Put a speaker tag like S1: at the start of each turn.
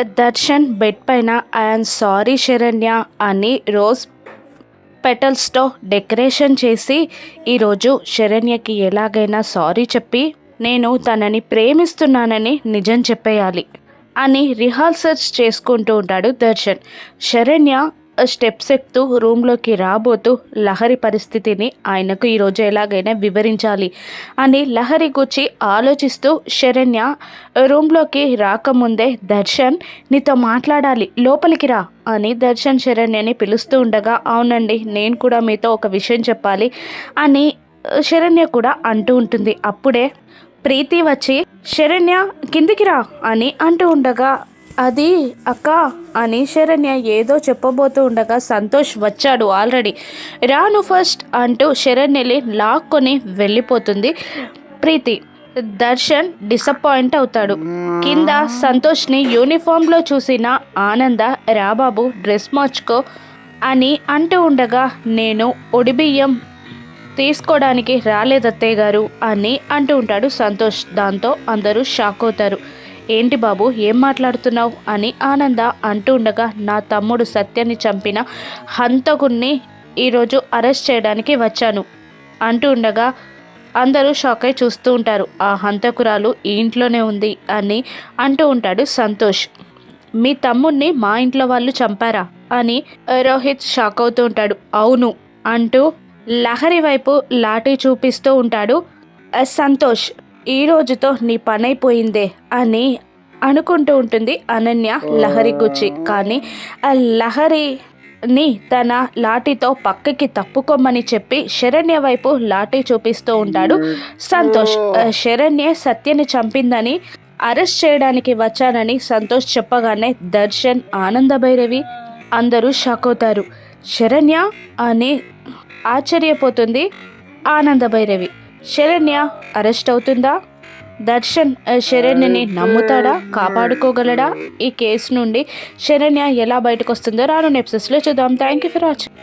S1: Darshan bed పైన I'm sorry Saranya అని rose పెటల్స్తో decoration చేసి ఈరోజు శరణ్యకి ఎలాగైనా సారీ చెప్పి నేను తనని ప్రేమిస్తున్నానని నిజం చెప్పేయాలి అని రిహార్సల్స్ చేసుకుంటూ ఉంటాడు దర్శన్. శరణ్య స్టెప్స్ ఎక్కుతూ రూమ్లోకి రాబోతూ లహరి పరిస్థితిని ఆయనకు ఈరోజు ఎలాగైనా వివరించాలి అని లహరి గురించి ఆలోచిస్తూ శరణ్య రూమ్లోకి రాకముందే దర్శన్ నీతో మాట్లాడాలి లోపలికి రా అని దర్శన్ శరణ్యని పిలుస్తూ ఉండగా అవునండి నేను కూడా మీతో ఒక విషయం చెప్పాలి అని శరణ్య కూడా అంటూ ఉంటుంది. అప్పుడే ప్రీతి వచ్చి శరణ్య కిందికి రా అని అంటూ ఉండగా అది అక్క అని శరణ్య ఏదో చెప్పబోతూ ఉండగా సంతోష్ వచ్చాడు ఆల్రెడీ. రాను ఫస్ట్ అంటూ శరణ్యని లాక్కొని వెళ్ళిపోతుంది ప్రీతి. దర్శన్ డిసప్పాయింట్ అవుతాడు. కింద సంతోష్ని యూనిఫామ్లో చూసిన ఆనంద రాబాబు డ్రెస్ మార్చుకో అని అంటూ ఉండగా నేను ఒడిబియ్యం తీసుకోవడానికి రాలేదత్తయ్య గారు అని అంటూ ఉంటాడు సంతోష్. దాంతో అందరూ షాక్ అవుతారు. ఏంటి బాబు ఏం మాట్లాడుతున్నావు అని ఆనంద అంటూ ఉండగా నా తమ్ముడు సత్యాన్ని చంపిన హంతకుణ్ణి ఈరోజు అరెస్ట్ చేయడానికి వచ్చాను అంటూ ఉండగా అందరూ షాక్ అయి చూస్తూ ఉంటారు. ఆ హంతకురాలు ఈ ఇంట్లోనే ఉంది అని అంటూ ఉంటాడు సంతోష్. మీ తమ్ముడిని మా ఇంట్లో వాళ్ళు చంపారా అని రోహిత్ షాక్ అవుతూ ఉంటాడు. అవును అంటూ లహరి వైపు లాఠీ చూపిస్తూ ఉంటాడు సంతోష్. ఈ రోజుతో నీ పని అయిపోయిందే అని అనుకుంటూ ఉంటుంది అనన్య లహరి గుచ్చి. కానీ ఆ లహరిని తన లాఠీతో పక్కకి తప్పుకోమని చెప్పి శరణ్య వైపు లాఠీ చూపిస్తూ ఉంటాడు సంతోష్. శరణ్య సత్యని చంపిందని అరెస్ట్ చేయడానికి వచ్చానని సంతోష్ చెప్పగానే దర్శన్ ఆనంద భైరవి అందరూ షాక్ అవుతారు. శరణ్య అని ఆశ్చర్యపోతుంది ఆనంద భైరవి. శరణ్య అరెస్ట్ అవుతుందా? దర్శన్ శరణ్యని నమ్ముతాడా? కాపాడుకోగలడా? ఈ కేసు నుండి శరణ్య ఎలా బయటకు వస్తుందో రాను ఎపిసోడ్స్లో చూద్దాం. Thank you for watching.